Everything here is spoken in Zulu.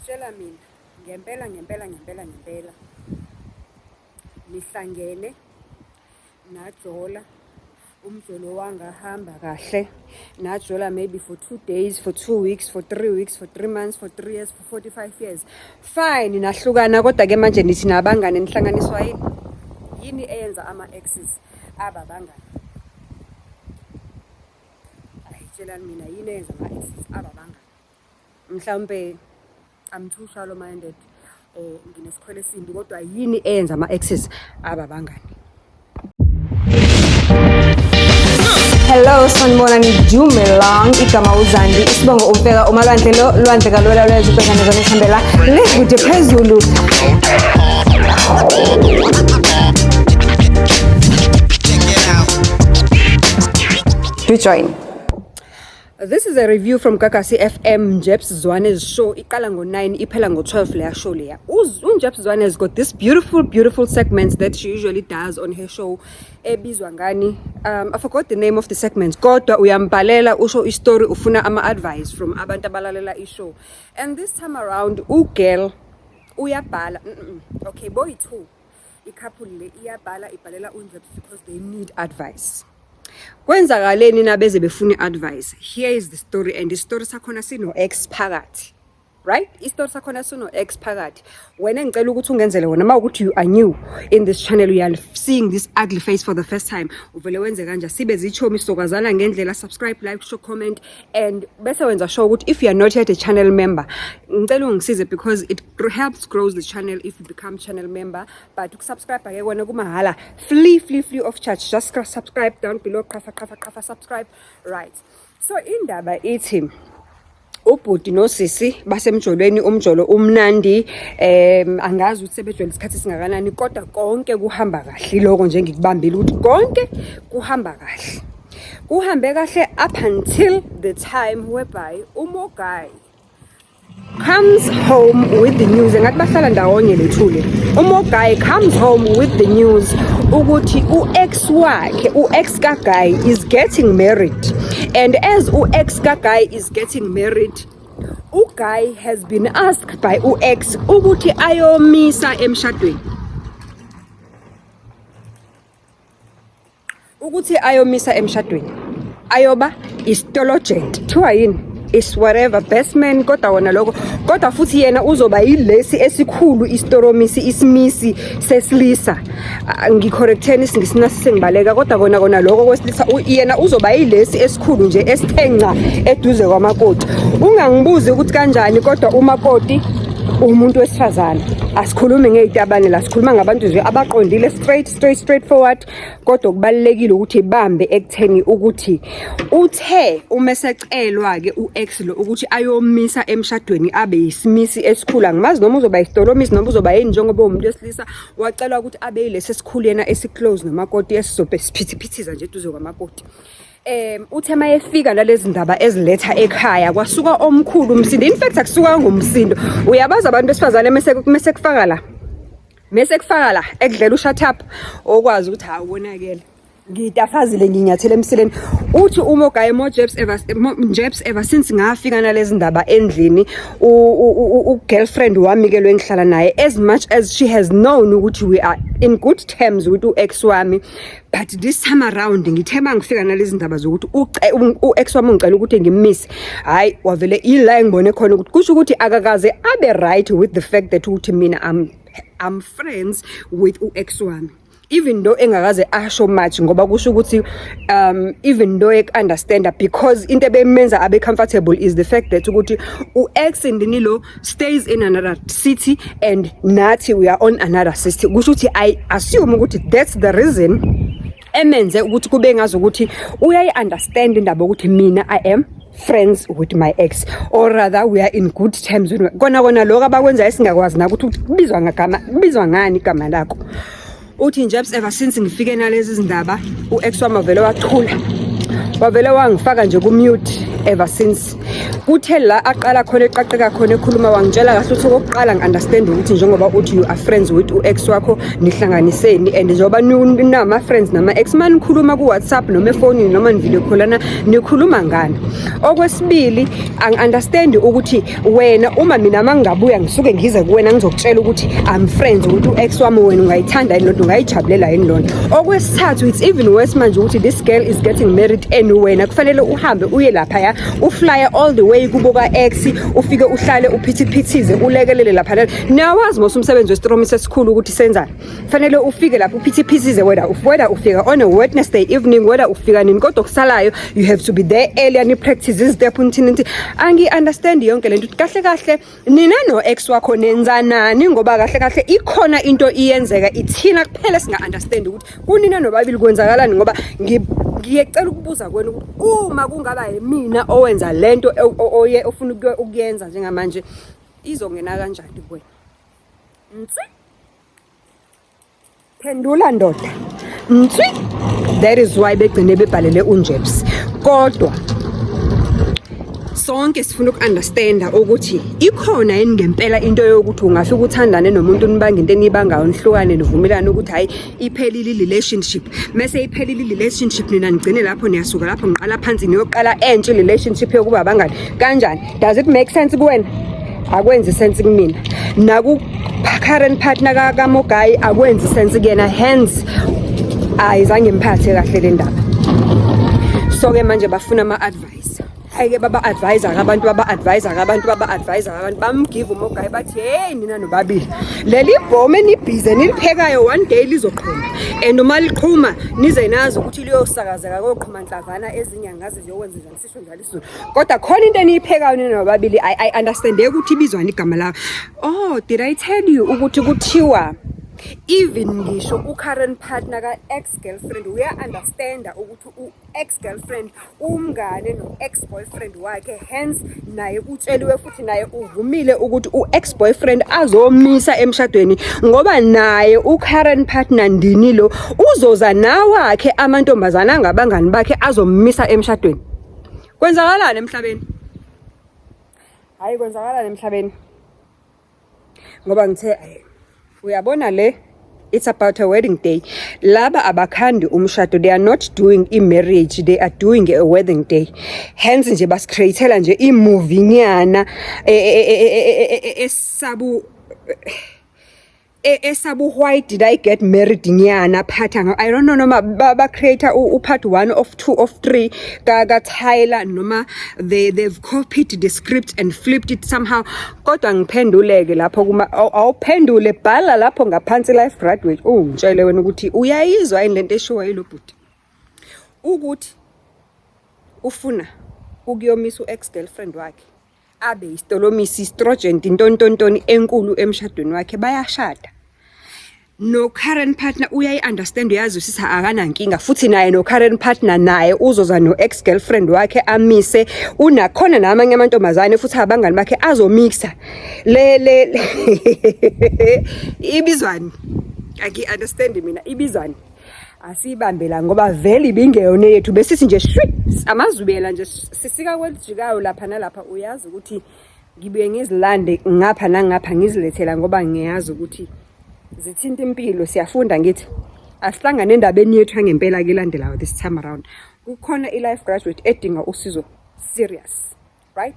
Tshela mina ngempela nihlangene najola umjolo wangahamba kahle najola maybe for 2 days, for 2 weeks, for 3 weeks, for 3 months, for 3 years, for 45 years. Fine nahlukana kodwa ke manje nithi nabangane nihlanganiswa yini eyenza ama-exes ababangane? Ayitshelani mina yini eyenza ama-exes ababangane? Mhlawumbe I'm too shallow minded or nginesikhwele esimbi kodwa yini eyenza ama-exes ababangane? Hello, sanibona nidumelang igama uZandi isibongo umfeka umalwandle lo lwandle kalwela lwezibhekane zonihambela lekude phezulu. Do join. This is a review from Kakasi FM. Jeps Zwane's show iqala ngo-9 iphela ngo-12 leya show leya. Jeps Zwane has got this beautiful segments that she usually does on her show ebizwa ngani. I forgot the name of the segments kodwa uyambhalela usho istory ufuna ama-advice from abantu abalalela ishow. And this time around ugirl uyabhala okay boy two i-couple le iyabhala ibhalela uNjeps because they need advice. Kwenzakaleni nabeze befuna advice. Here is the story, and the story sakhona sino ex phakathi. Right? Istory sakhona sino ex phakathi. Wena ngicela ukuthi ungenzele wona mawukuthi you are new in this channel, you are seeing this ugly face for the first time. Uvele wenze kanje sibe zichomi sokwazana ngendlela, subscribe, like, show, comment, and bese wenza show ukuthi if you are not yet a channel member ngicela ungisize because it helps grows the channel if you become channel member. But ukusubscribe ake kona kumahala, free of charge. Just subscribe down below, qafa subscribe. Right, so indaba ithi ubhuti nosisi basemjolweni umjolo umnandi angazi ukuthi sebejwela isikhathi singakanani kodwa konke kuhamba kahle lokho nje ngikubambile ukuthi konke kuhamba kahle kuhambe kahle up until the time whereby uMogai comes home with the news ngathi bahlala ndawonye lethule. uMogai comes home with the news ukuthi u-ex wakhe u-ex kaGuy is getting married, and as u-ex kaGuy is getting married, uGuy has been asked by u-ex ukuthi ayomisa emshadweni, ayoba istologent thiwa yini is whatever best man kodwa wona lokho kodwa futhi yena uzoba yilesi esikhulu istoromisi isimisi sesilisa ngicorrecteni singisinasi sengibaleka kodwa kona lokho kwesilisa yena uzoba yilesi esikhulu nje esithenca eduze kwamakoti. Ungangibuzi ukuthi kanjani kodwa umakoti umuntu wesifazana, asikhulumi ngezitabane la, sikhuluma ngabantu nje abaqondile straightforward kodwa kubalekile ukuthi ibambe ekutheni ukuthi uthe umesecelwa ke uex lo ukuthi ayomisa emshadweni abe yisimisi esikhulu. Angimazi noma uzoba istoromisi noma uzoba yini njengoba umuntu wesilisa wacelwa ukuthi abe yilesi esikhulu yena esiclose nomakoti esizobe siphithiphiza nje eduze kwamakoti. Uthe mayefika lalezi ndaba eziletha ekhaya kwasuka omkhulu umsindo. In fact akusuka ngomsindo, uyabaza abantu besifazane mase kufaka la ekudlela ushut up okwazi ukuthi awubonakele ngitafazile nginyathele emsileni. Uthi uMogai Jeps ever since ngafika nalezi ndaba endlini u-girlfriend wami ke lo engihlala naye, as much as she has known ukuthi we are in good terms with u-ex wami, but this time around ngithema ngifika nalezi ndaba zokuthi u-ex wami ngicela ukuthi ngimise, hayi wavele ila ngibone khona ukuthi kusho ukuthi akakaze abe right with the fact that ukuthi mina I'm friends with u-ex wami, even though engakaze asho much ngoba kusho ukuthi even though ek understand because into ebemenza abe comfortable is the fact that ukuthi u-ex Ndinilo stays in another city and nathi we are on another city. Kusho ukuthi I assume ukuthi that's the reason emenze ukuthi kube ngazi ukuthi uyayi understand indaba ukuthi mina I am friends with my ex, or rather we are in good terms with kona lokho abakwenza esingakwazi na ukuthi kubizwa ngani igama lakho. Uthi Jeps ever since ngifike nalezi zindaba u-ex wami wavele wathula, wavele wangifaka nje ku-mute ever since. Kuthe la aqala khona eqaqeka khona ekhuluma wangitshela kahle ukuthi okokuqala ngi-understand ukuthi njengoba uthi you are friends with u-ex wakho nihlanganiseni and njengoba nama-friends nama-ex manikhuluma ku-WhatsApp noma efonini noma nivideo callana nikhuluma ngani. Okwesibili angi-understand ukuthi wena uma mina mangingabuya ngisuke ngize kuwena ngizokutshela ukuthi I'm friends ukuthi u-ex wami wena ungayithanda yini lonto ungayijabulela yini lonto. Okwesithathu it's even worse manje ukuthi this girl is getting married and wena kufanele uhambe uye lapha ya uflya all the way kubo ka-ex ufike uhlale uphithipithize ulekelele lapha. Niyawazi mos umsebenzi wesitromi esikhulu ukuthi senzani. Kufanele ufike lapha uphithipithize whether ufika on a Wednesday evening whether ufika nini kodwa kusalayo you have to be there earlier ni practice izitep untinti. Angi-understand yonke lento kahle kahle nina no-ex wakho nenzanani ngoba kahle kahle ikhona into iyenzeka ithina kuphela singa-understand ukuthi kunina nobabili kwenzakalani ngoba ngiyecela ukubuza kwenu ukuthi uma kungaba yimina owenza lento ofuna ukuyenza njengamanje izongena kanjani kuwena? Phendula ndoda. That is why begcine bebhalele uNjebs. Kodwa sonke sifuna uku-understanda ukuthi ikhona yini ngempela into yokuthi ungafika uthandane nomuntu nibange into enibangayo nihlukane nivumelane ukuthi hayi iphelile relationship. Mase iphelile relationship nina nigcine lapho niyasuka lapho ngiqala phansi niyoqala entshe relationship yokuba abangani. Kanjani? Does it make sense kuwena? Akwenzi sense kumina. Naku current partner kaMogai akwenzi sense kuyena, hence ayizange ngiphathe kahle le ndaba. So ke manje bafuna ama-advice. Ayike baba-advisor abantu bamgive uMogai bathi hey nina nobabili leli bhome nibhize niliphekayo one day lizoqhuma and uma liqhuma nize nazi ukuthi liyosakazeka koqhuma nhlavana ezinye angazi ziyokwenza njani sisho njalo isizulu kodwa khona into eniyiphekayo nina nobabili. I understand ukuthi ibizwana igama lawo. Oh, did I tell you ukuthi kuthiwa even ngisho u-current partner ka-ex-girlfriend uya-understanda ukuthi u-ex-girlfriend umngane no-ex-boyfriend wakhe, hence naye utsheliwe futhi naye uvumile ukuthi u-ex-boyfriend azomisa emshadweni ngoba naye u-current partner Ndini lo uzoza nawakhe amantombazana angabangani bakhe azomisa emshadweni. Kwenzakalani emhlabeni? Hayi kwenzakalani emhlabeni? Ngoba ngithe uyabona le, it's about a wedding day. Laba abakhandi umshado, they are not doing i-marriage, they are doing a wedding day. Hence nje basikreathela nje i-movie nyana esabu why did I get married nyana phatha. I don't know noma ba create part 1 of 2 of 3 ka Tyler noma they've copied the script and flipped it somehow. Kodwa ngiphenduleke lapho kuma awuphendule bhala lapho ngaphansi life graduate ungitshele wena ukuthi uyayizwa yini lento eshiwa yilo bhuti ukuthi ufuna ukuyomisa u-ex girlfriend wakhe abe istolomisi istrogen intontontoni enkulu emshadweni wakhe bayashada. No current partner uyayi-understand uyazwisisa akanankinga futhi naye no current partner naye uzoza no ex girlfriend wakhe amise unakhona namanye amantombazane futhi abangani bakhe azomixa le ibizwani. Aki-understand mina ibizwani asibambela ngoba vele ibingeyona yethu besithi nje shwi amazubela nje sisika kwelijikayo lapha nalapha. Uyazi ukuthi ngibuye ngizilande ngapha nangapha ngizilethela ngoba ngiyazi ukuthi zithinta impilo. Siyafunda ngithi asihlangane endabeni yethu ngempela ke landelayo this time around. Kukhona i-life graduate edinga usizo serious, right?